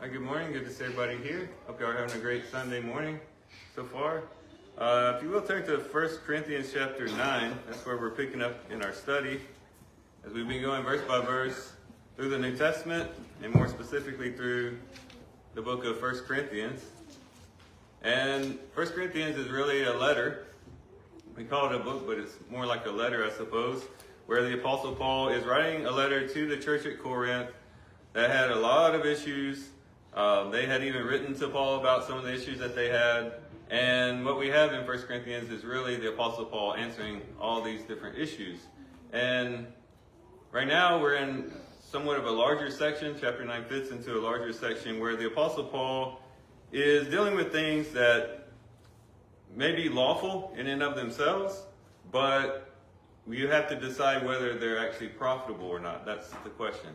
Hi, good morning. Good to see everybody here. Hope you are having a great Sunday morning so far. If you will turn to 1 Corinthians chapter 9, that's where we're picking up in our study as we've been going verse by verse through the New Testament and more specifically through the book of 1 Corinthians. And 1 Corinthians is really a letter. We call it a book, but it's more like a letter, I suppose, where the Apostle Paul is writing a letter to the church at Corinth that had a lot of issues. They had even written to Paul about some of the issues that they had. And what we have in 1 Corinthians is really the Apostle Paul answering all these different issues. And right now we're in somewhat of a larger section. Chapter 9 fits into a larger section where the Apostle Paul is dealing with things that may be lawful in and of themselves, but you have to decide whether they're actually profitable or not. That's the question.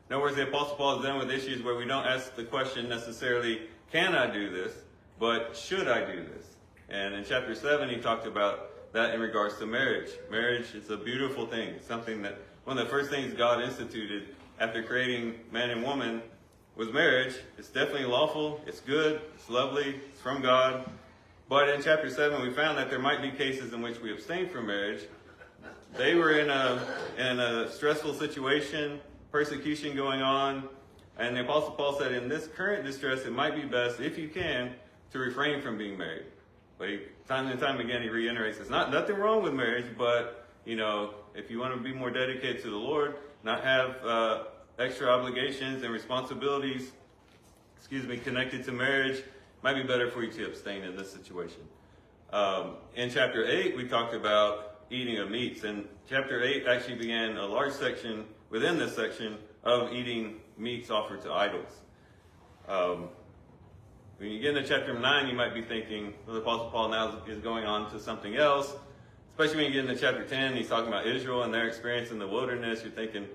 In other words, the Apostle Paul is dealing with issues where we don't ask the question necessarily, can I do this, but should I do this? And in chapter 7, he talked about that in regards to marriage. Marriage is a beautiful thing. It's something that one of the first things God instituted after creating man and woman was marriage. It's definitely lawful. It's good. It's lovely. It's from God. But in chapter 7, we found that there might be cases in which we abstain from marriage. They were in a stressful situation, persecution going on, and the Apostle Paul said, in this current distress, it might be best, if you can, to refrain from being married. But time and time again, he reiterates, there's nothing wrong with marriage, but, if you want to be more dedicated to the Lord, not have extra obligations and responsibilities, connected to marriage, it might be better for you to abstain in this situation. In chapter 8, we talked about eating of meats, and chapter 8 actually began a large section within this section of eating meats offered to idols. When you get into chapter 9, you might be thinking, well, the Apostle Paul now is going on to something else. Especially when you get into chapter 10, he's talking about Israel and their experience in the wilderness. You're thinking,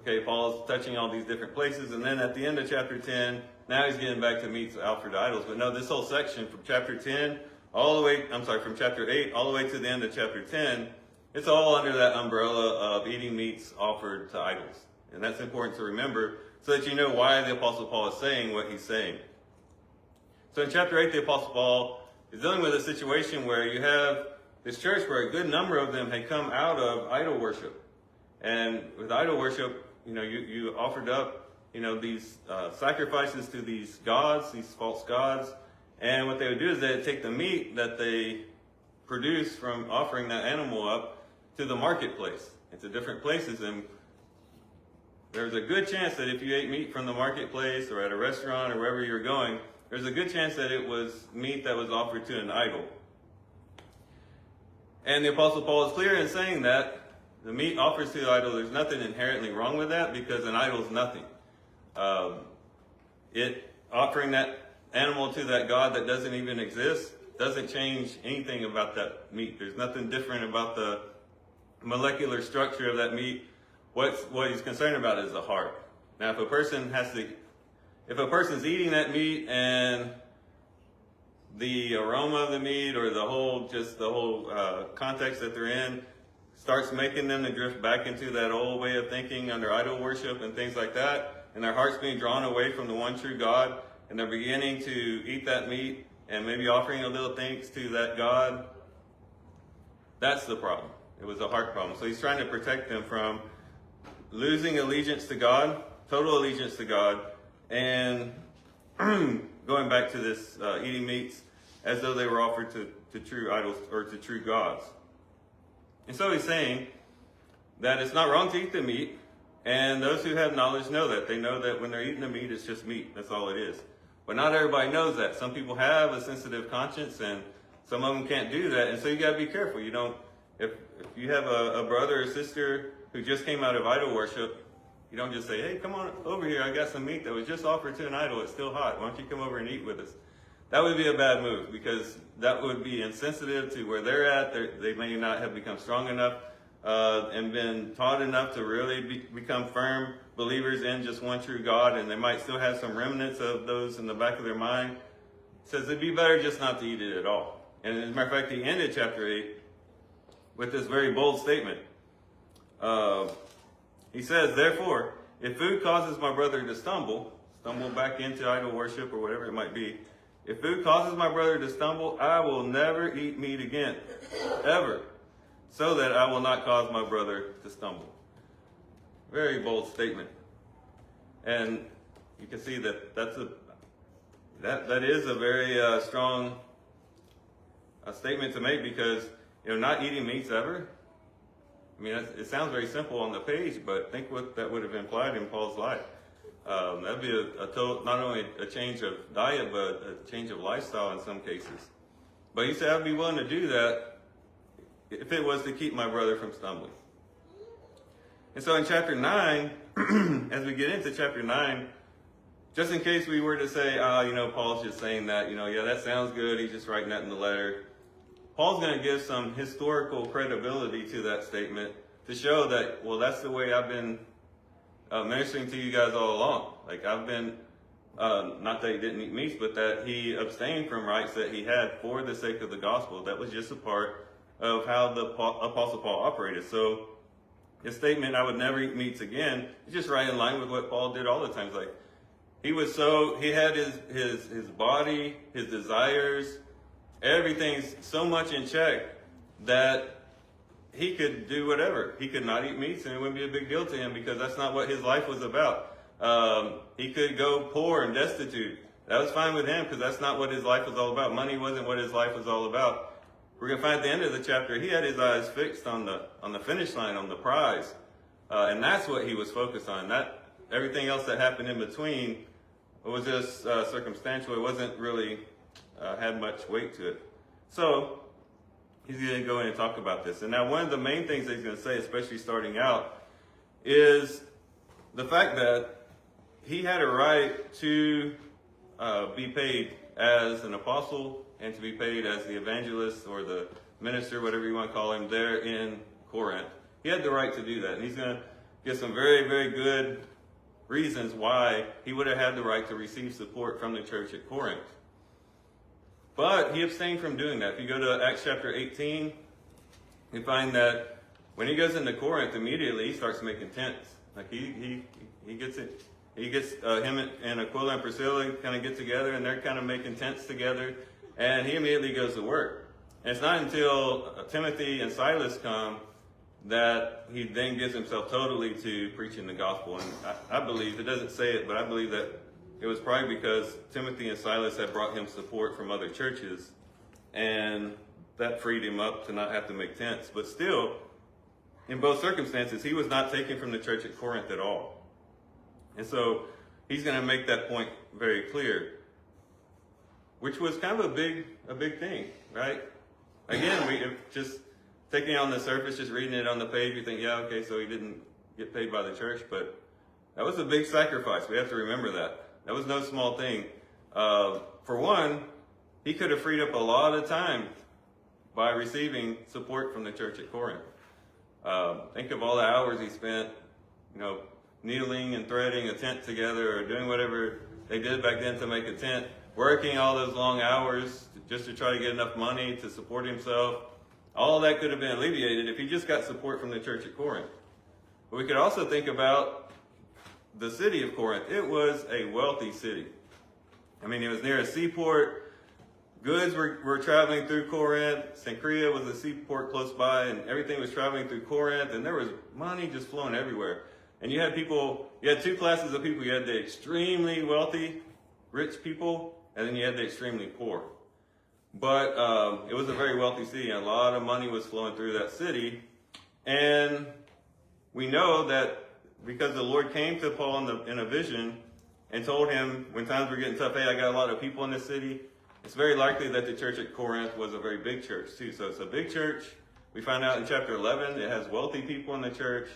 okay, Paul's touching all these different places. And then at the end of chapter 10, now he's getting back to meats offered to idols. But no, this whole section from chapter 10 from chapter 8 all the way to the end of chapter 10, it's all under that umbrella of eating meats offered to idols. And that's important to remember so that you know why the Apostle Paul is saying what he's saying. So in chapter 8, the Apostle Paul is dealing with a situation where you have this church where a good number of them had come out of idol worship. And with idol worship, you offered up, these sacrifices to these gods, these false gods. And what they would do is they'd take the meat that they produced from offering that animal up to the marketplace, into different places. And there's a good chance that if you ate meat from the marketplace or at a restaurant or wherever you're going, there's a good chance that it was meat that was offered to an idol. And the Apostle Paul is clear in saying that the meat offers to the idol, there's nothing inherently wrong with that because an idol is nothing. Offering that animal to that God that doesn't even exist doesn't change anything about that meat. There's nothing different about the molecular structure of that meat. What he's concerned about is the heart. Now, if a person's eating that meat and the aroma of the meat or the whole context that they're in starts making them to drift back into that old way of thinking under idol worship and things like that, and their heart's being drawn away from the one true God, and they're beginning to eat that meat and maybe offering a little thanks to that God, that's the problem. It was a heart problem. So he's trying to protect them from losing allegiance to God, total allegiance to God, and going back to this eating meats as though they were offered to true idols or to true gods. And so he's saying that it's not wrong to eat the meat, and those who have knowledge know that. They know that when they're eating the meat, it's just meat. That's all it is. But not everybody knows that. Some people have a sensitive conscience, and some of them can't do that. And so you got to be careful. If you have a brother or sister who just came out of idol worship, you don't just say, hey, come on over here. I got some meat that was just offered to an idol. It's still hot. Why don't you come over and eat with us? That would be a bad move because that would be insensitive to where they're at. They may not have become strong enough and been taught enough to really become firm believers in just one true God, and they might still have some remnants of those in the back of their mind. It says it'd be better just not to eat it at all. And as a matter of fact, he ended chapter 8 with this very bold statement. He says, therefore, if food causes my brother to stumble, stumble back into idol worship or whatever it might be. If food causes my brother to stumble, I will never eat meat again, ever, so that I will not cause my brother to stumble. Very bold statement. And you can see that that is a very strong statement to make, because not eating meats ever. I mean, it sounds very simple on the page, but think what that would have implied in Paul's life. That'd be a total, not only a change of diet, but a change of lifestyle in some cases. But he said, I'd be willing to do that if it was to keep my brother from stumbling. And so in chapter 9, as we get into chapter 9, just in case we were to say, Paul's just saying that, yeah, that sounds good, he's just writing that in the letter. Paul's going to give some historical credibility to that statement to show that, well, that's the way I've been ministering to you guys all along. Like, I've been, not that he didn't eat meats, but that he abstained from rights that he had for the sake of the gospel. That was just a part of how the Apostle Paul operated. So his statement, I would never eat meats again, is just right in line with what Paul did all the time. Like, he had his body, his desires, everything's so much in check that he could do whatever. He could not eat meats and it wouldn't be a big deal to him, because that's not what his life was about. He could go poor and destitute. That was fine with him, because that's not what his life was all about. Money wasn't what his life was all about. We're going to find at the end of the chapter, he had his eyes fixed on the finish line, on the prize. And that's what he was focused on. Everything else that happened in between was just circumstantial. It wasn't really had much weight to it. So he's going to go in and talk about this. And now one of the main things that he's going to say, especially starting out, is the fact that he had a right to be paid as an apostle and to be paid as the evangelist or the minister, whatever you want to call him, there in Corinth. He had the right to do that. And he's going to give some very, very good reasons why he would have had the right to receive support from the church at Corinth. But he abstained from doing that. If you go to Acts chapter 18, you find that when he goes into Corinth, immediately he starts making tents. Like he gets it. He gets him and Aquila and Priscilla kind of get together, and they're kind of making tents together. And he immediately goes to work. And it's not until Timothy and Silas come that he then gives himself totally to preaching the gospel. And I believe, it doesn't say it, but I believe that it was probably because Timothy and Silas had brought him support from other churches, and that freed him up to not have to make tents. But still, in both circumstances, he was not taken from the church at Corinth at all. And so he's going to make that point very clear, which was kind of a big thing, right? Again, just taking it on the surface, just reading it on the page, you think, yeah, okay, so he didn't get paid by the church, but that was a big sacrifice. We have to remember that. That was no small thing. For one, he could have freed up a lot of time by receiving support from the church at Corinth. Think of all the hours he spent, kneeling and threading a tent together, or doing whatever they did back then to make a tent, working all those long hours just to try to get enough money to support himself. All that could have been alleviated if he just got support from the church at Corinth. But we could also think about the city of Corinth. It was a wealthy city. I mean, it was near a seaport. Goods were traveling through Corinth. Cenchrea was a seaport close by, and everything was traveling through Corinth, and there was money just flowing everywhere. And you had two classes of people. You had the extremely wealthy, rich people, and then you had the extremely poor. But it was a very wealthy city, and a lot of money was flowing through that city. And we know that because the Lord came to Paul in a vision and told him when times were getting tough, hey, I got a lot of people in this city. It's very likely that the church at Corinth was a very big church too. So it's a big church. We find out in chapter 11, it has wealthy people in the church,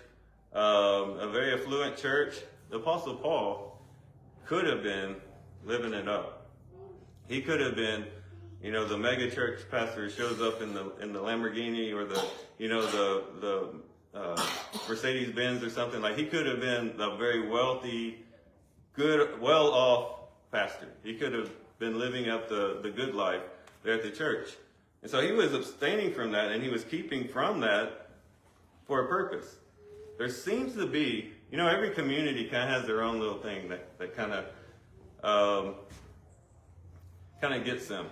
a very affluent church. The Apostle Paul could have been living it up. He could have been, the mega church pastor shows up in the Lamborghini or the Mercedes Benz or something. Like, he could have been a very wealthy, good, well-off pastor. He could have been living up the good life there at the church. And so he was abstaining from that, and he was keeping from that for a purpose. There seems to be, every community kind of has their own little thing that kind of kind of gets them.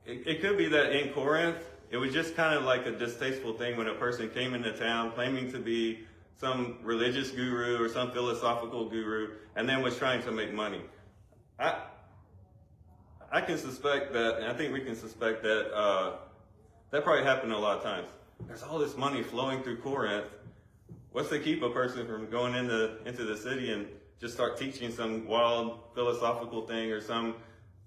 It could be that in Corinth, it was just kind of like a distasteful thing when a person came into town claiming to be some religious guru or some philosophical guru and then was trying to make money. I can suspect that, and I think we can suspect that that probably happened a lot of times. There's all this money flowing through Corinth. What's to keep a person from going into the city and just start teaching some wild philosophical thing or some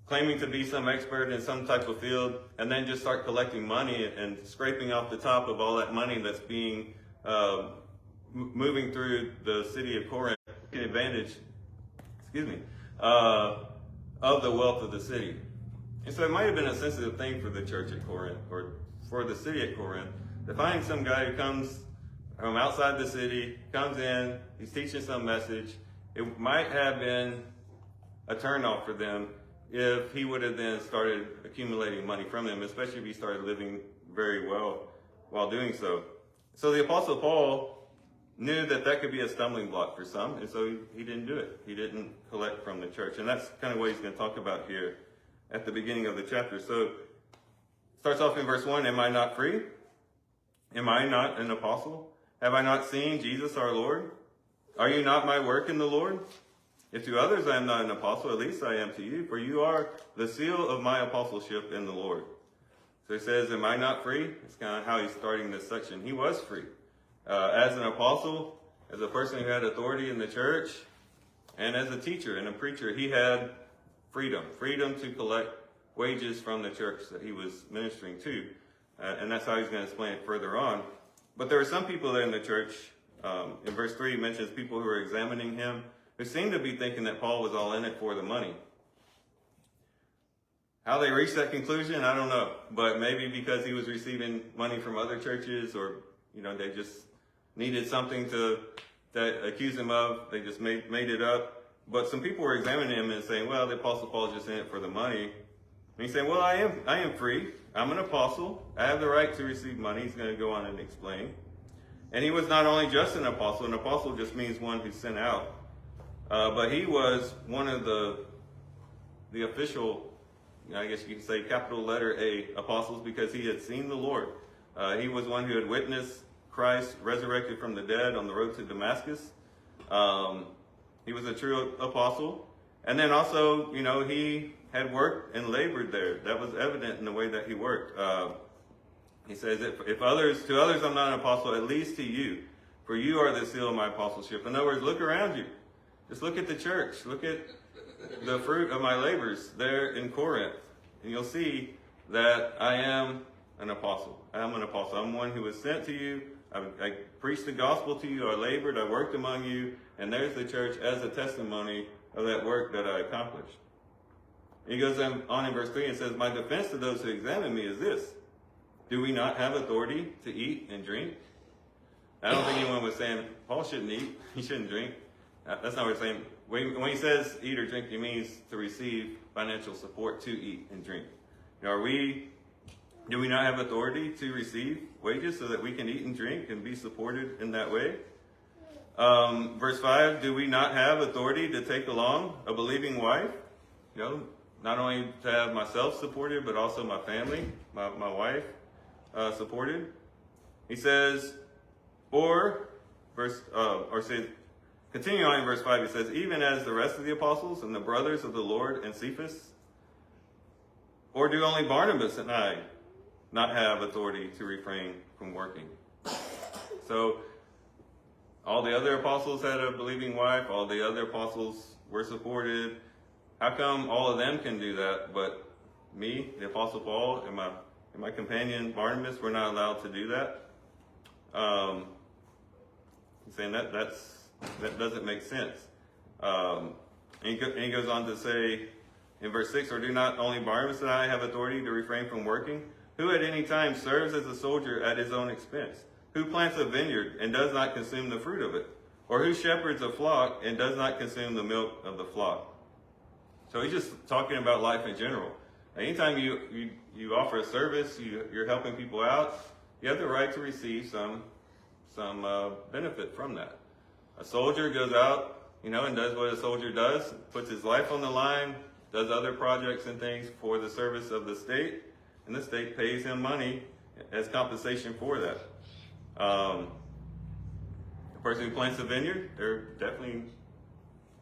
claiming to be some expert in some type of field and then just start collecting money and scraping off the top of all that money that's being moving through the city of Corinth, taking advantage, of the wealth of the city. And so it might have been a sensitive thing for the church at Corinth, or for the city at Corinth, to find some guy who comes from outside the city, comes in, he's teaching some message. It might have been a turnoff for them if he would have then started accumulating money from them, especially if he started living very well while doing so. So the Apostle Paul knew that that could be a stumbling block for some, and so he didn't do it. He didn't collect from the church. And that's kind of what he's going to talk about here at the beginning of the chapter. So it starts off in verse 1, am I not free? Am I not an apostle? Have I not seen Jesus our Lord? Are you not my work in the Lord? If to others I am not an apostle, at least I am to you, for you are the seal of my apostleship in the Lord. So he says, am I not free? It's kind of how he's starting this section. He was free. As an apostle, as a person who had authority in the church, and as a teacher and a preacher, he had freedom to collect wages from the church that he was ministering to. And that's how he's going to explain it further on. But there were some people there in the church, in verse 3, he mentions people who were examining him, who seemed to be thinking that Paul was all in it for the money. How they reached that conclusion, I don't know. But maybe because he was receiving money from other churches, or, they just needed something to accuse him of. They just made it up. But some people were examining him and saying, well, the Apostle Paul is just in it for the money. And he's saying, well, I am free. I'm an apostle. I have the right to receive money. He's going to go on and explain. And he was not only just an apostle. An apostle just means one who's sent out. But he was one of the official, I guess you could say capital letter A apostles, because he had seen the Lord. He was one who had witnessed Christ resurrected from the dead on the road to Damascus. He was a true apostle. And then also, he had worked and labored there. That was evident in the way that he worked. He says, if to others I'm not an apostle, at least to you, for you are the seal of my apostleship. In other words, look around you. Just look at the church. Look at the fruit of my labors there in Corinth. And you'll see that I am an apostle. I am an apostle. I'm one who was sent to you. I preached the gospel to you. I labored. I worked among you. And there's the church as a testimony of that work that I accomplished. He goes on in verse 3 and says, my defense to those who examine me is this. Do we not have authority to eat and drink? I don't think anyone was saying Paul shouldn't eat. He shouldn't drink. That's not what he's saying. When he says eat or drink, he means to receive financial support to eat and drink. Do we not have authority to receive wages so that we can eat and drink and be supported in that way? Verse 5, do we not have authority to take along a believing wife? Not only to have myself supported, but also my family, my wife supported. He says, continuing on in verse 5, he says, even as the rest of the apostles and the brothers of the Lord and Cephas, or do only Barnabas and I not have authority to refrain from working? So all the other apostles had a believing wife. All the other apostles were supported. How come all of them can do that, but me, the Apostle Paul, and my companion Barnabas, we're not allowed to do that? He's saying that doesn't make sense. And he goes on to say in verse 6, or do not only Barnabas and I have authority to refrain from working? Who at any time serves as a soldier at his own expense? Who plants a vineyard and does not consume the fruit of it? Or who shepherds a flock and does not consume the milk of the flock? So he's just talking about life in general. Anytime you offer a service, you're helping people out, you have the right to receive some benefit from that. A soldier goes out and does what a soldier does, puts his life on the line, does other projects and things for the service of the state, and the state pays him money as compensation for that. The person who plants a vineyard, they're definitely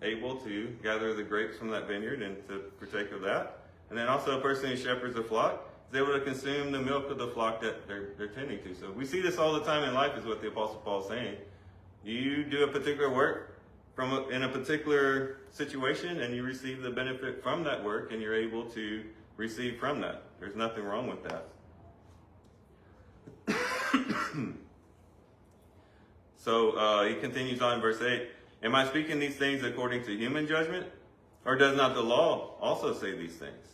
able to gather the grapes from that vineyard and to partake of that. And then also a person who shepherds a flock is able to consume the milk of the flock that they're tending to. So we see this all the time in life, is what the Apostle Paul is saying. You do a particular work in a particular situation, and you receive the benefit from that work, and you're able to receive from that. There's nothing wrong with that. So he continues on in verse 8. Am I speaking these things according to human judgment? Or does not the law also say these things?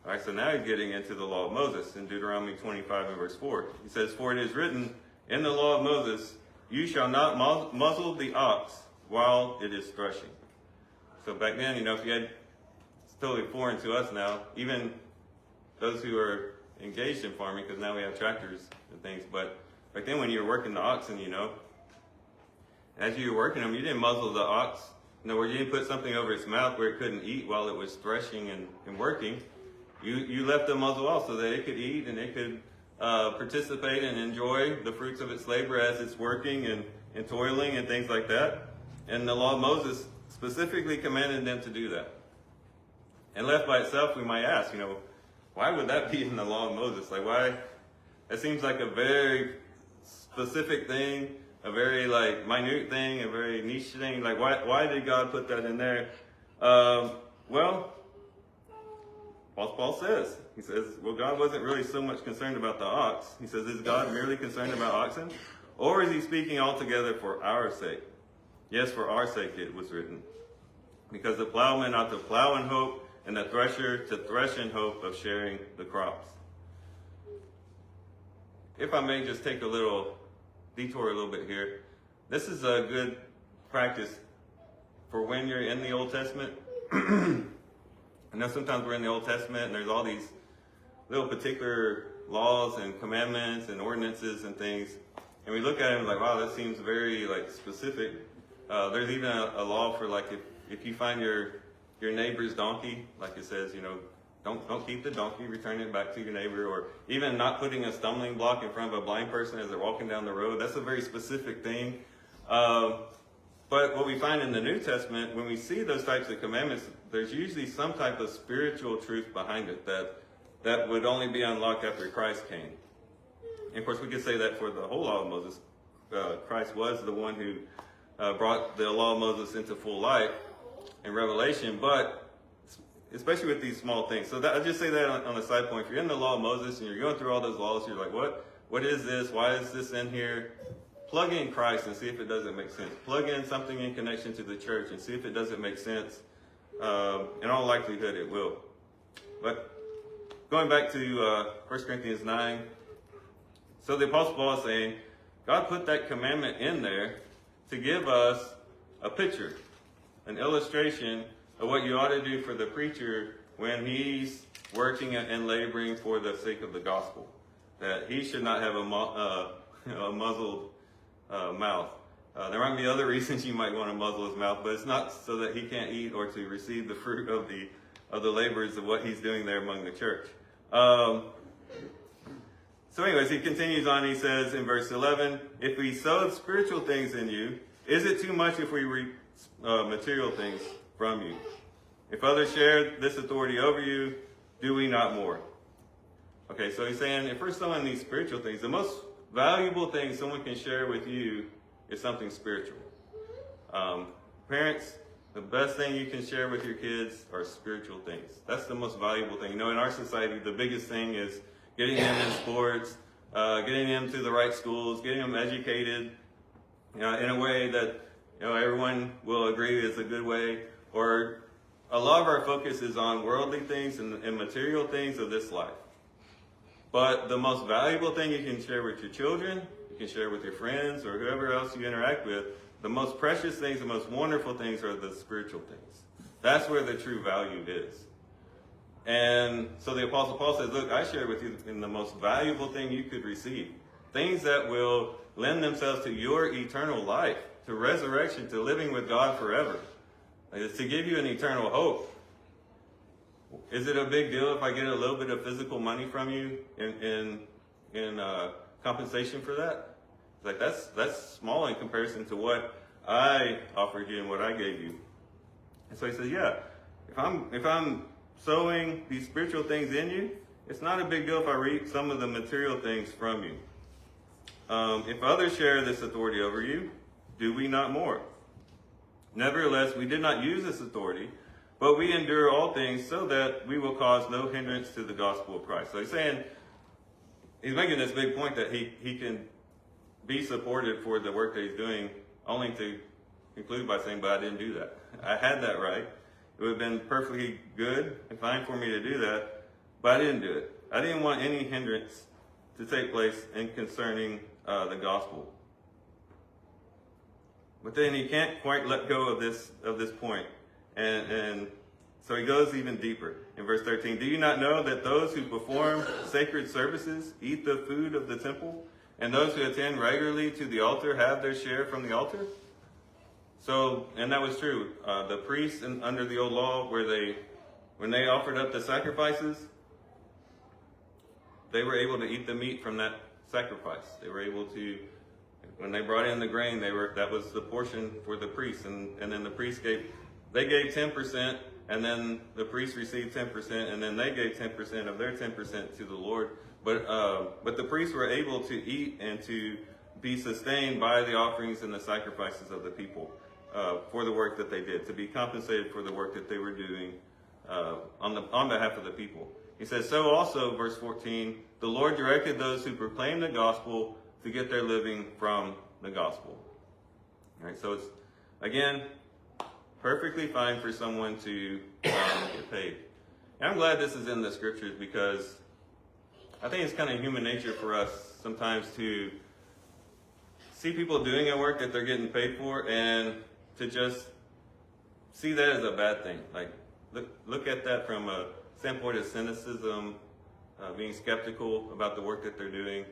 All right, so now he's getting into the law of Moses in Deuteronomy 25 and verse 4. He says, for it is written in the law of Moses, you shall not muzzle the ox while it is threshing. So back then, if you had, it's totally foreign to us now, even those who are engaged in farming, because now we have tractors and things, but back then when you were working the oxen, as you were working them, you didn't muzzle the ox. In other words, you didn't put something over its mouth where it couldn't eat while it was threshing and working. You left the muzzle off so that it could eat and it could participate and enjoy the fruits of its labor as it's working and toiling and things like that. And the law of Moses specifically commanded them to do that. And left by itself, we might ask, why would that be in the law of Moses? Like, why? That seems like a very specific thing, a very minute thing, a very niche thing. Like, why did God put that in there? Well, Paul says, he says, well, God wasn't really so much concerned about the ox. He says, is God merely concerned about oxen? Or is he speaking altogether for our sake? Yes, for our sake it was written. Because the plowman ought to plow in hope, and the thresher to thresh in hope of sharing the crops. If I may just take a little detour a little bit here. This is a good practice for when you're in the Old Testament. I know sometimes we're in the Old Testament and there's all these little particular laws and commandments and ordinances and things. And we look at them like, wow, that seems very specific. There's even a law for if you find your neighbor's donkey, like it says, don't keep the donkey, return it back to your neighbor, or even not putting a stumbling block in front of a blind person as they're walking down the road. That's a very specific thing. But what we find in the New Testament, when we see those types of commandments, there's usually some type of spiritual truth behind it that would only be unlocked after Christ came. And of course, we could say that for the whole law of Moses. Christ was the one who brought the law of Moses into full life in Revelation, but especially with these small things. So I'll just say that on a side point. If you're in the law of Moses and you're going through all those laws, you're like, what is this? Why is this in here? Plug in Christ and see if it doesn't make sense. Plug in something in connection to the church and see if it doesn't make sense. In all likelihood, it will. But going back to 1 Corinthians 9, so the Apostle Paul is saying, God put that commandment in there to give us a picture, an illustration of what you ought to do for the preacher when he's working and laboring for the sake of the gospel. That he should not have a muzzled mouth. There might be other reasons you might want to muzzle his mouth, but it's not so that he can't eat or to receive the fruit of the labors of what he's doing there among the church. So anyways, he continues on, he says in verse 11, if we sowed spiritual things in you, is it too much if we reap material things from you? If others share this authority over you, do we not more? Okay, so he's saying if we're sowing these spiritual things, the most valuable thing someone can share with you is something spiritual. Parents, the best thing you can share with your kids are spiritual things. That's the most valuable thing. In our society, the biggest thing is getting them in sports, getting them to the right schools, getting them educated in a way that everyone will agree is a good way. Or a lot of our focus is on worldly things and material things of this life. But the most valuable thing you can share with your children, you can share with your friends or whoever else you interact with, the most precious things, the most wonderful things are the spiritual things. That's where the true value is. And so the Apostle Paul says, look, I share with you in the most valuable thing you could receive. Things that will lend themselves to your eternal life, to resurrection, to living with God forever. It's to give you an eternal hope. Is it a big deal if I get a little bit of physical money from you in compensation for that? Like that's small in comparison to what I offered you and what I gave you. And so he says, yeah, if I'm sowing these spiritual things in you, it's not a big deal if I reap some of the material things from you. If others share this authority over you, do we not more? Nevertheless, we did not use this authority, but we endure all things so that we will cause no hindrance to the gospel of Christ. So he's saying, he's making this big point that he can be supported for the work that he's doing, only to conclude by saying, but I didn't do that. I had that right. It would have been perfectly good and fine for me to do that, but I didn't do it. I didn't want any hindrance to take place in concerning the gospel. But then he can't quite let go of this point. And so he goes even deeper in verse 13. Do you not know that those who perform sacred services eat the food of the temple, and those who attend regularly to the altar have their share from the altar? So, and that was true. The priests under the old law, when they offered up the sacrifices, they were able to eat the meat from that sacrifice. They were able to, when they brought in the grain, that was the portion for the priests, and then the priests gave 10%, and then the priests received 10%, and then they gave 10% of their 10% to the Lord. But the priests were able to eat and to be sustained by the offerings and the sacrifices of the people for the work that they did, to be compensated for the work that they were doing on behalf of the people. He says, so also, verse 14, the Lord directed those who proclaim the gospel to get their living from the gospel. All right, so it's, again, perfectly fine for someone to get paid. And I'm glad this is in the scriptures, because I think it's kind of human nature for us sometimes to see people doing a work that they're getting paid for and to just see that as a bad thing. Like, look at that from a standpoint of cynicism, being skeptical about the work that they're doing.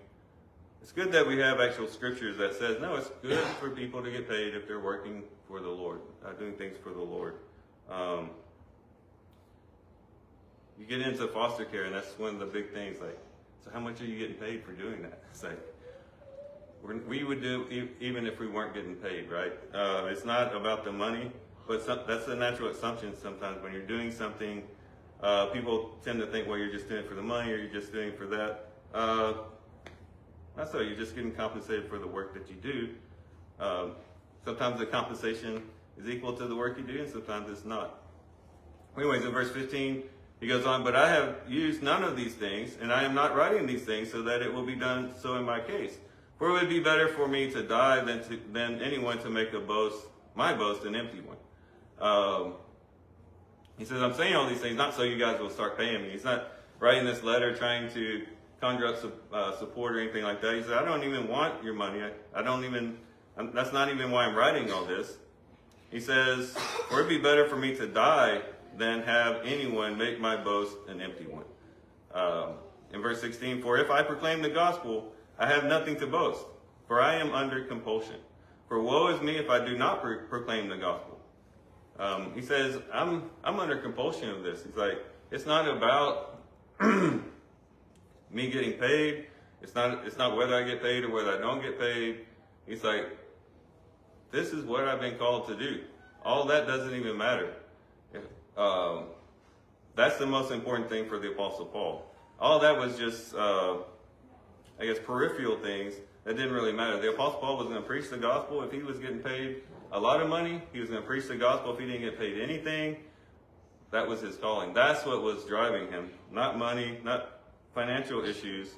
It's good that we have actual scriptures that says, no, it's good for people to get paid if they're working for the Lord, doing things for the Lord. You get into foster care, and that's one of the big things. Like, so how much are you getting paid for doing that? It's like, we would do even if we weren't getting paid, right? It's not about the money, but that's a natural assumption sometimes when you're doing something. People tend to think, well, you're just doing it for the money, or you're just doing it for that. Not so. You're just getting compensated for the work that you do. Sometimes the compensation is equal to the work you do, and sometimes it's not. Anyways, in verse 15, he goes on, but I have used none of these things, and I am not writing these things so that it will be done so in my case. For it would be better for me to die than anyone to make my boast an empty one. He says, I'm saying all these things not so you guys will start paying me. He's not writing this letter trying to conjure up support or anything like that. He said, I don't even want your money. That's not even why I'm writing all this. He says, for it'd be better for me to die than have anyone make my boast an empty one. In verse 16, for if I proclaim the gospel, I have nothing to boast, for I am under compulsion. For woe is me if I do not proclaim the gospel. He says, I'm under compulsion of this. He's like, it's not about me getting paid. It's not whether I get paid or whether I don't get paid. He's like, this is what I've been called to do. All that doesn't even matter. That's the most important thing for the Apostle Paul. All that was just, peripheral things that didn't really matter. The Apostle Paul was going to preach the gospel. If he was getting paid a lot of money, he was going to preach the gospel. If he didn't get paid anything, that was his calling. That's what was driving him. Not money, not financial issues.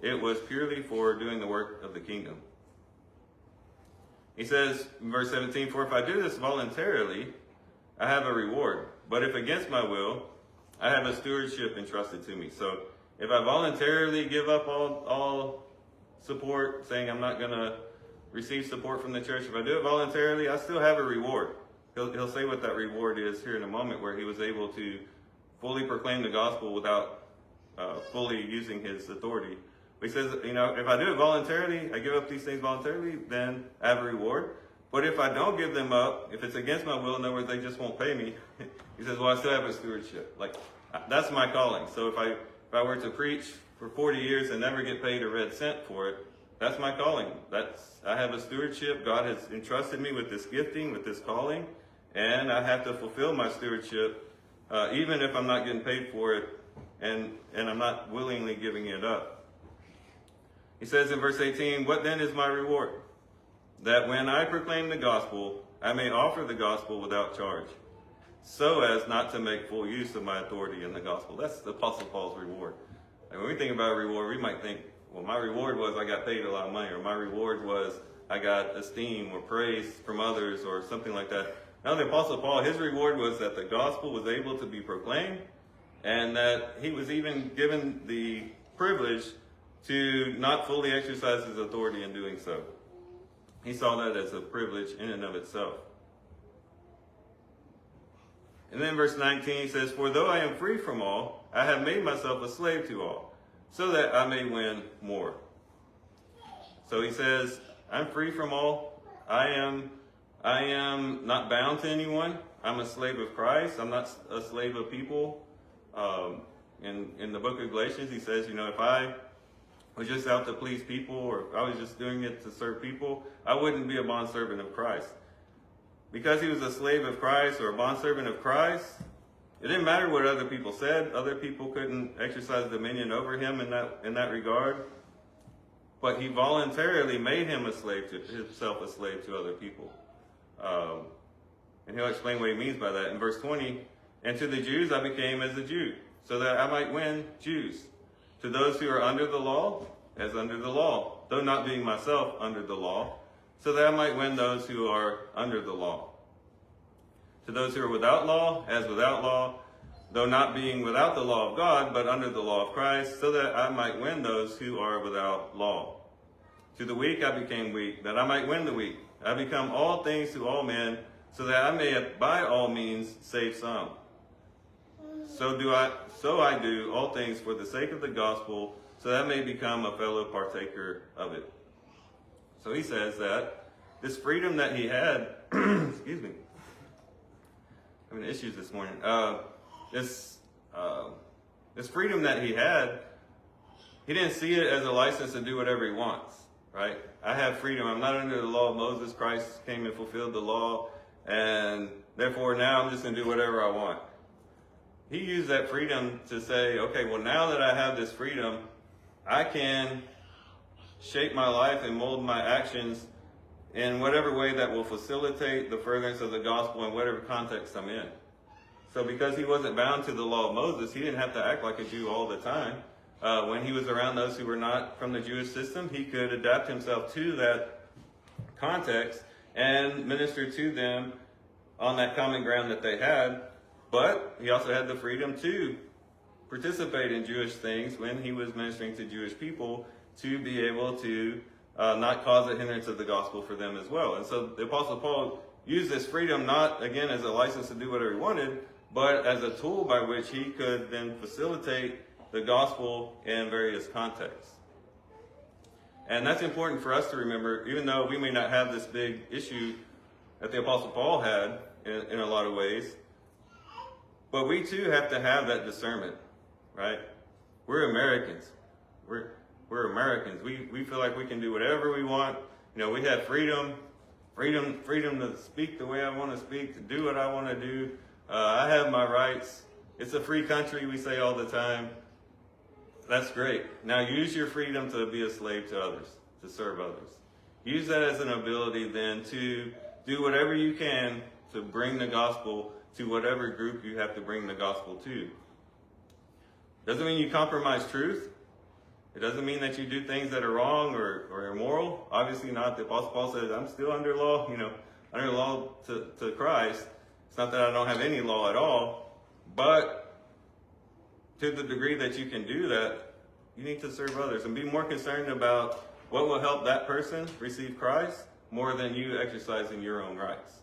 It was purely for doing the work of the kingdom. He says in verse 17, for if I do this voluntarily, I have a reward. But if against my will, I have a stewardship entrusted to me. So if I voluntarily give up all support, saying I'm not going to receive support from the church, if I do it voluntarily, I still have a reward. He'll say what that reward is here in a moment, where he was able to fully proclaim the gospel without fully using his authority. But he says, if I do it voluntarily, I give up these things voluntarily, then I have a reward. But if I don't give them up, if it's against my will, in other words, they just won't pay me, he says, well, I still have a stewardship. Like, that's my calling. So if I were to preach for 40 years and never get paid a red cent for it, that's my calling. I have a stewardship. God has entrusted me with this gifting, with this calling, and I have to fulfill my stewardship, even if I'm not getting paid for it, and I'm not willingly giving it up. He says in verse 18, what then is my reward? That when I proclaim the gospel, I may offer the gospel without charge, so as not to make full use of my authority in the gospel. That's the Apostle Paul's reward. And when we think about reward, we might think, well, my reward was I got paid a lot of money, or my reward was I got esteem or praise from others, or something like that. Now, the Apostle Paul, his reward was that the gospel was able to be proclaimed, and that he was even given the privilege to not fully exercise his authority in doing so. He saw that as a privilege in and of itself. And then verse 19 he says, for though I am free from all, I have made myself a slave to all, so that I may win more. So he says, I'm free from all. I am not bound to anyone. I'm a slave of Christ. I'm not a slave of people. In the book of Galatians, he says, if I was just out to please people, or if I was just doing it to serve people, I wouldn't be a bondservant of Christ. Because he was a slave of Christ or a bondservant of Christ, it didn't matter what other people said. Other people couldn't exercise dominion over him in that regard. But he voluntarily made himself a slave to other people. And he'll explain what he means by that in verse 20. And to the Jews I became as a Jew, so that I might win Jews. To those who are under the law, as under the law, though not being myself under the law, so that I might win those who are under the law. To those who are without law, as without law, though not being without the law of God, but under the law of Christ, so that I might win those who are without law. To the weak I became weak, that I might win the weak. I become all things to all men, so that I may by all means save some. So I do all things for the sake of the gospel, so that I may become a fellow partaker of it. So he says that this freedom that he had, excuse me, I'm having issues this morning. This freedom that he had, he didn't see it as a license to do whatever he wants, right? I have freedom. I'm not under the law of Moses. Christ came and fulfilled the law, and therefore now I'm just going to do whatever I want. He used that freedom to say, okay, well, now that I have this freedom, I can shape my life and mold my actions in whatever way that will facilitate the furtherance of the gospel in whatever context I'm in. So because he wasn't bound to the law of Moses, he didn't have to act like a Jew all the time. When he was around those who were not from the Jewish system, he could adapt himself to that context and minister to them on that common ground that they had. But he also had the freedom to participate in Jewish things when he was ministering to Jewish people, to be able to not cause a hindrance of the gospel for them as well. And so the Apostle Paul used this freedom not, again, as a license to do whatever he wanted, but as a tool by which he could then facilitate the gospel in various contexts. And that's important for us to remember, even though we may not have this big issue that the Apostle Paul had in a lot of ways. But we too have to have that discernment, right? We're Americans. We're Americans. We feel like we can do whatever we want. We have freedom to speak the way I want to speak, to do what I want to do. I have my rights. It's a free country, we say all the time. That's great. Now use your freedom to be a slave to others, to serve others. Use that as an ability then to do whatever you can to bring the gospel to whatever group you have to bring the gospel to. Doesn't mean you compromise truth. It doesn't mean that you do things that are wrong or immoral. Obviously not. The Apostle Paul says, I'm still under law, under law to Christ. It's not that I don't have any law at all, but to the degree that you can do that, you need to serve others and be more concerned about what will help that person receive Christ more than you exercising your own rights.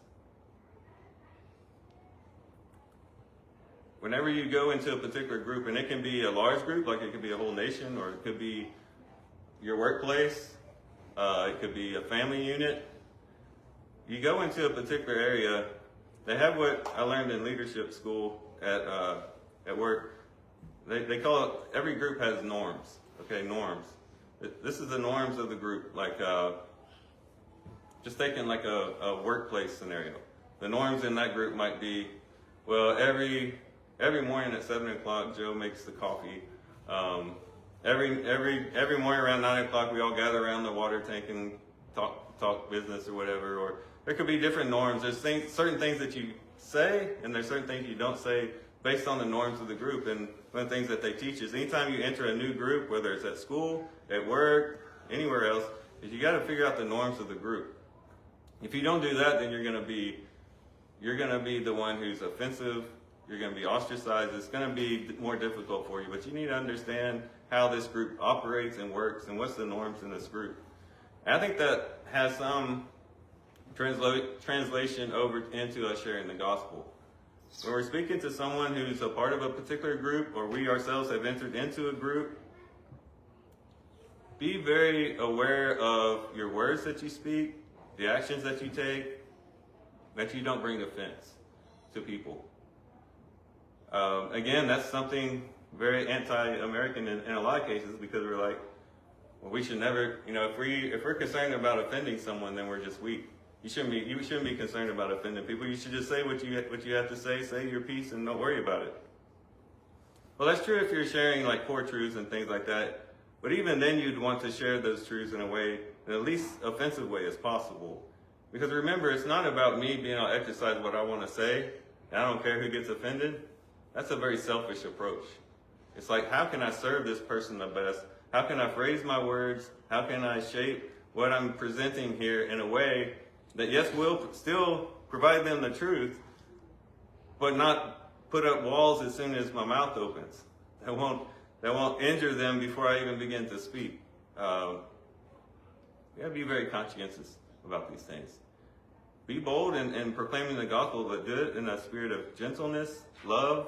Whenever you go into a particular group, and it can be a large group, like it could be a whole nation, or it could be your workplace, it could be a family unit. you go into a particular area, they have what I learned in leadership school at work. They call it, every group has norms. Okay, norms. This is the norms of the group. Like, just taking like a workplace scenario. The norms in that group might be, well, every morning at 7 o'clock, Joe makes the coffee. Every morning around 9 o'clock, we all gather around the water tank and talk business or whatever. Or there could be different norms. There's certain things that you say, and there's certain things you don't say based on the norms of the group. And one of the things that they teach is anytime you enter a new group, whether it's at school, at work, anywhere else, is you got to figure out the norms of the group. If you don't do that, then you're going to be the one who's offensive. You're going to be ostracized. It's going to be more difficult for you. But you need to understand how this group operates and works and what's the norms in this group. And I think that has some translation over into us sharing the gospel. When we're speaking to someone who's a part of a particular group, or we ourselves have entered into a group, be very aware of your words that you speak, the actions that you take, that you don't bring offense to people. Again, that's something very anti-American in a lot of cases, because we're like, well, we should never, if we're concerned about offending someone, then we're just weak. You shouldn't be concerned about offending people. You should just say what you have to say your piece, and don't worry about it. Well, that's true if you're sharing like core truths and things like that. But even then, you'd want to share those truths in a way, in the least offensive way as possible. Because remember, it's not about me being able to exercise what I want to say, and I don't care who gets offended. That's a very selfish approach. It's like, how can I serve this person the best? How can I phrase my words? How can I shape what I'm presenting here in a way that, yes, will still provide them the truth, but not put up walls as soon as my mouth opens. That won't injure them before I even begin to speak. We have to be very conscientious about these things. Be bold in proclaiming the gospel, but do it in a spirit of gentleness, love,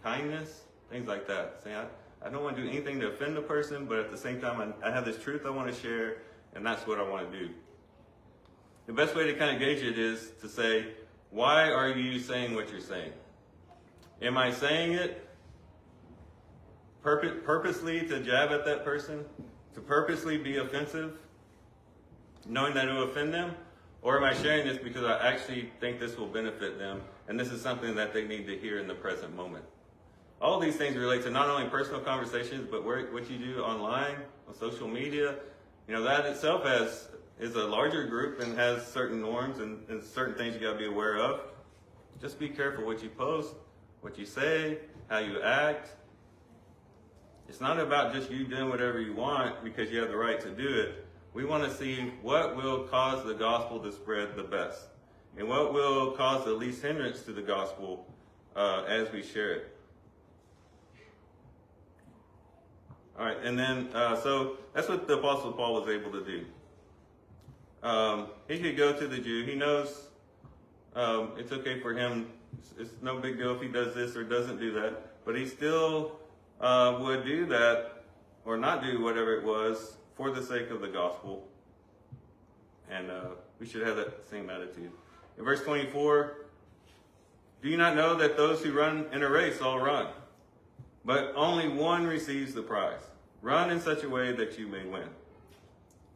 kindness, things like that. Saying, I don't want to do anything to offend the person, but at the same time, I have this truth I want to share, and that's what I want to do. The best way to kind of gauge it is to say, why are you saying what you're saying? Am I saying it purposely to jab at that person? To purposely be offensive, knowing that it will offend them? Or am I sharing this because I actually think this will benefit them, and this is something that they need to hear in the present moment? All these things relate to not only personal conversations, but what you do online, on social media. That itself is a larger group and has certain norms and certain things you got to be aware of. Just be careful what you post, what you say, how you act. It's not about just you doing whatever you want because you have the right to do it. We want to see what will cause the gospel to spread the best, and what will cause the least hindrance to the gospel as we share it. All right, and then, so that's what the Apostle Paul was able to do. He could go to the Jew. He knows it's okay for him. It's no big deal if he does this or doesn't do that. But he still would do that or not do whatever it was for the sake of the gospel. And we should have that same attitude. In verse 24, do you not know that those who run in a race all run, but only one receives the prize? Run in such a way that you may win.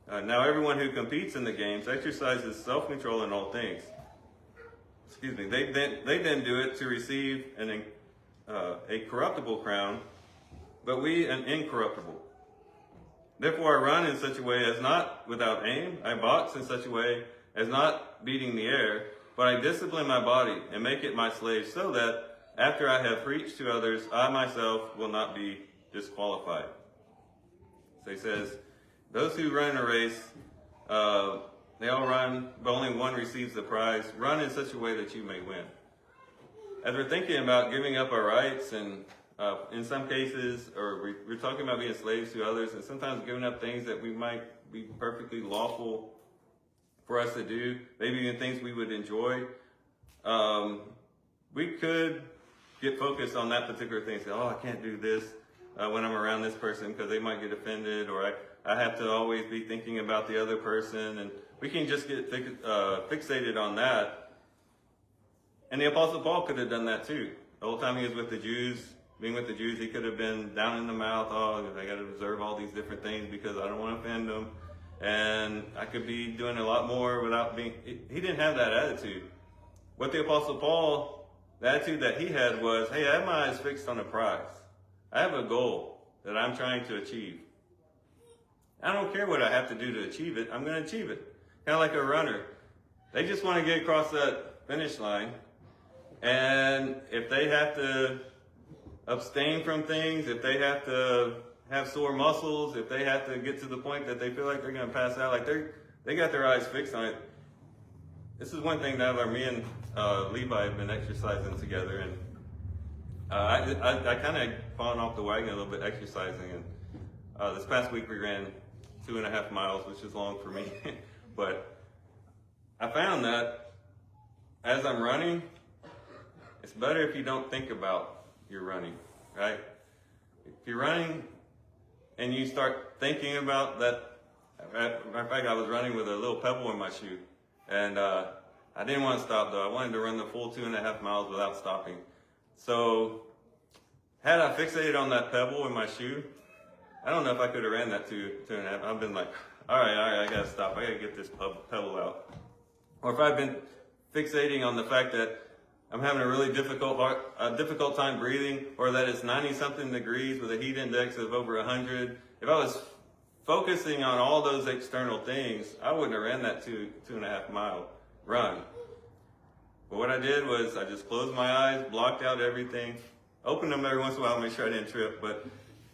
Now everyone who competes in the games exercises self-control in all things. They then do it to receive a corruptible crown, but we an incorruptible. Therefore I run in such a way as not without aim. I box in such a way as not beating the air, but I discipline my body and make it my slave, so that after I have preached to others, I myself will not be disqualified. So he says, those who run a race, they all run, but only one receives the prize. Run in such a way that you may win. As we're thinking about giving up our rights, and in some cases, or we're talking about being slaves to others, and sometimes giving up things that we might be perfectly lawful for us to do, maybe even things we would enjoy, we could get focused on that particular thing. Say, oh, I can't do this when I'm around this person because they might get offended, or I have to always be thinking about the other person, and we can just get fixated on that. And the Apostle Paul could have done that too. The whole time he was with the Jews, being with the Jews, he could have been down in the mouth, oh, I got to observe all these different things because I don't want to offend them. And I could be doing a lot more without being, he didn't have that attitude. What the Apostle Paul, the attitude that he had was, hey, I have my eyes fixed on a prize. I have a goal that I'm trying to achieve. I don't care what I have to do to achieve it. I'm going to achieve it. Kind of like a runner. They just want to get across that finish line. And if they have to abstain from things, if they have to have sore muscles, if they have to get to the point that they feel like they're going to pass out, like they got their eyes fixed on it. This is one thing that me and Levi have been exercising together, and I kind of fallen off the wagon a little bit exercising, and this past week we ran 2.5 miles, which is long for me, but I found that as I'm running, it's better if you don't think about your running, right? If you're running and you start thinking about that, matter of fact, I was running with a little pebble in my shoe, and I didn't want to stop though. I wanted to run the full 2.5 miles without stopping. So had I fixated on that pebble in my shoe, I don't know if I could have ran that 2.5. I've been like, all right, I gotta stop. I gotta get this pebble out. Or if I've been fixating on the fact that I'm having a really difficult time breathing, or that it's 90-something degrees with a heat index of over 100. If I was focusing on all those external things, I wouldn't have ran that 2.5 mile run. But what I did was I just closed my eyes, blocked out everything, opened them every once in a while, make sure I didn't trip, but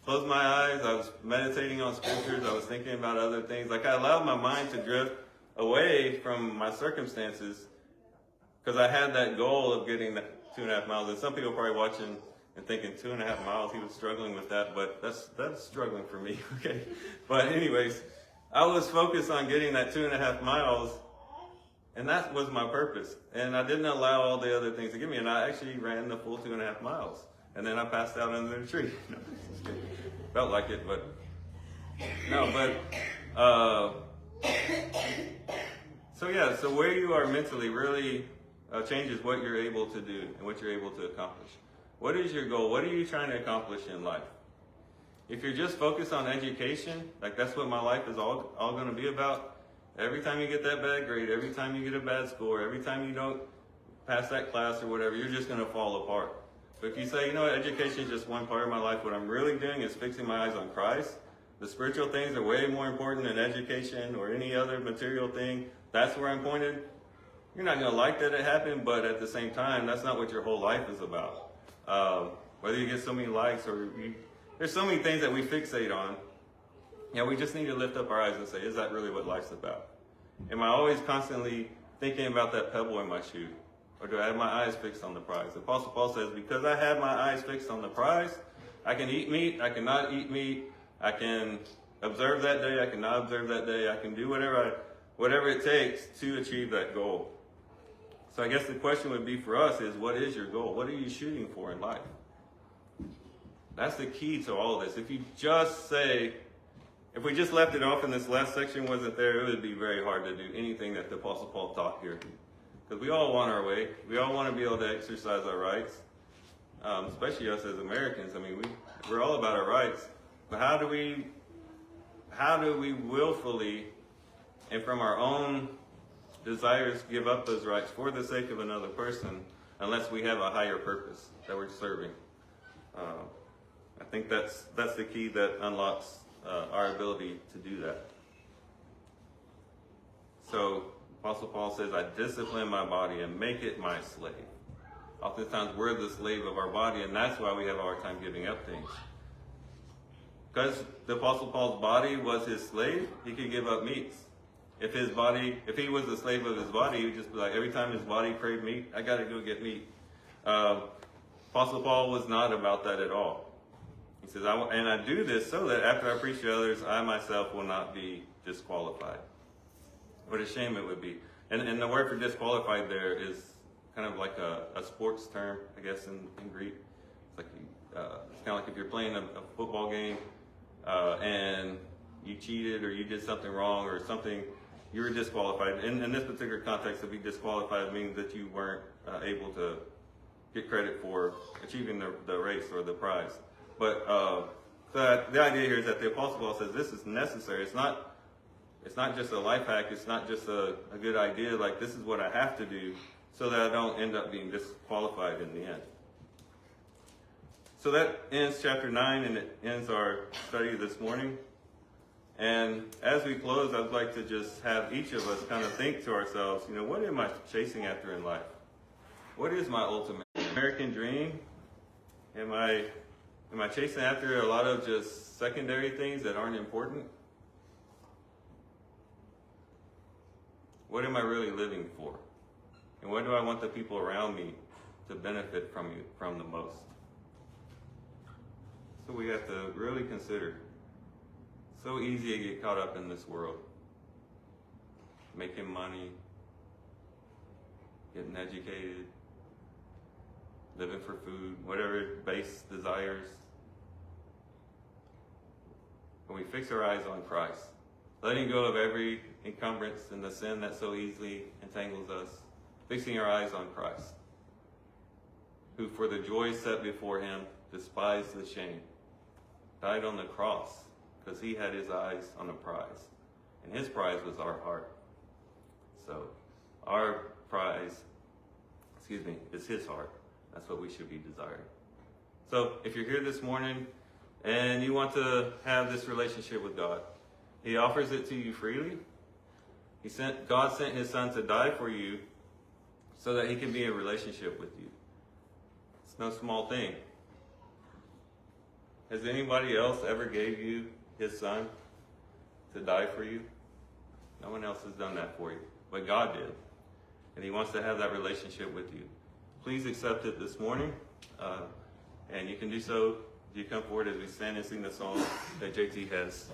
closed my eyes. I was meditating on scriptures. I was thinking about other things. Like I allowed my mind to drift away from my circumstances, because I had that goal of getting that 2.5 miles. And some people are probably watching and thinking 2.5 miles, he was struggling with that, but that's struggling for me, okay? But anyways, I was focused on getting that 2.5 miles, and that was my purpose. And I didn't allow all the other things to get me, and I actually ran the full 2.5 miles. And then I passed out under the tree. No, just kidding. Felt like it, but no, so where you are mentally really changes what you're able to do and what you're able to accomplish. What is your goal? What are you trying to accomplish in life? If you're just focused on education, like that's what my life is all going to be about. Every time you get that bad grade, every time you get a bad score, every time you don't pass that class or whatever, you're just going to fall apart. But if you say, you know what, education is just one part of my life, what I'm really doing is fixing my eyes on Christ. The spiritual things are way more important than education or any other material thing. That's where I'm pointed. You're not going to like that it happened, but at the same time, that's not what your whole life is about. Whether you get so many likes or there's so many things that we fixate on. Yeah, we just need to lift up our eyes and say, is that really what life's about? Am I always constantly thinking about that pebble in my shoe? Or do I have my eyes fixed on the prize? The Apostle Paul says, because I have my eyes fixed on the prize, I can eat meat, I cannot eat meat, I can observe that day, I cannot observe that day, I can do whatever it takes to achieve that goal. So I guess the question would be for us is, what is your goal? What are you shooting for in life? That's the key to all of this. If you just say, if we just left it off and this last section wasn't there, it would be very hard to do anything that the Apostle Paul taught here. Because we all want our way. We all want to be able to exercise our rights, especially us as Americans. I mean, we're all about our rights. But how do we willfully and from our own desires give up those rights for the sake of another person, unless we have a higher purpose that we're serving? I think that's the key that unlocks our ability to do that. So Apostle Paul says, I discipline my body and make it my slave. Oftentimes we're the slave of our body, and that's why we have a hard time giving up things. Because the Apostle Paul's body was his slave, he could give up meats. If he was the slave of his body, he would just be like, every time his body craved meat, I got to go get meat. Apostle Paul was not about that at all. He says, and I do this so that after I preach to others, I myself will not be disqualified. What a shame it would be. And the word for disqualified there is kind of like a sports term, I guess, in Greek. It's like it's kind of like if you're playing a football game and you cheated or you did something wrong or something, you were disqualified. In this particular context, to be disqualified means that you weren't able to get credit for achieving the race or the prize. But the idea here is that the Apostle Paul says this is necessary. It's not just a life hack. It's not just a good idea. Like, this is what I have to do so that I don't end up being disqualified in the end. So that ends chapter 9, and it ends our study this morning. And as we close, I'd like to just have each of us kind of think to ourselves, what am I chasing after in life? What is my ultimate American dream? Am I chasing after a lot of just secondary things that aren't important? What am I really living for? And what do I want the people around me to benefit from the most? So we have to really consider. So easy to get caught up in this world. Making money, getting educated, living for food, whatever base desires. When we fix our eyes on Christ, letting go of every encumbrance and the sin that so easily entangles us, fixing our eyes on Christ, who for the joy set before him despised the shame, died on the cross because he had his eyes on a prize, and his prize was our heart. So our prize, is his heart. That's what we should be desiring. So if you're here this morning and you want to have this relationship with God, he offers it to you freely. God sent his son to die for you so that he can be in relationship with you. It's no small thing. Has anybody else ever gave you his son to die for you? No one else has done that for you, but God did. And he wants to have that relationship with you. Please accept it this morning. And you can do so. You come forward as we stand and sing the song that JT has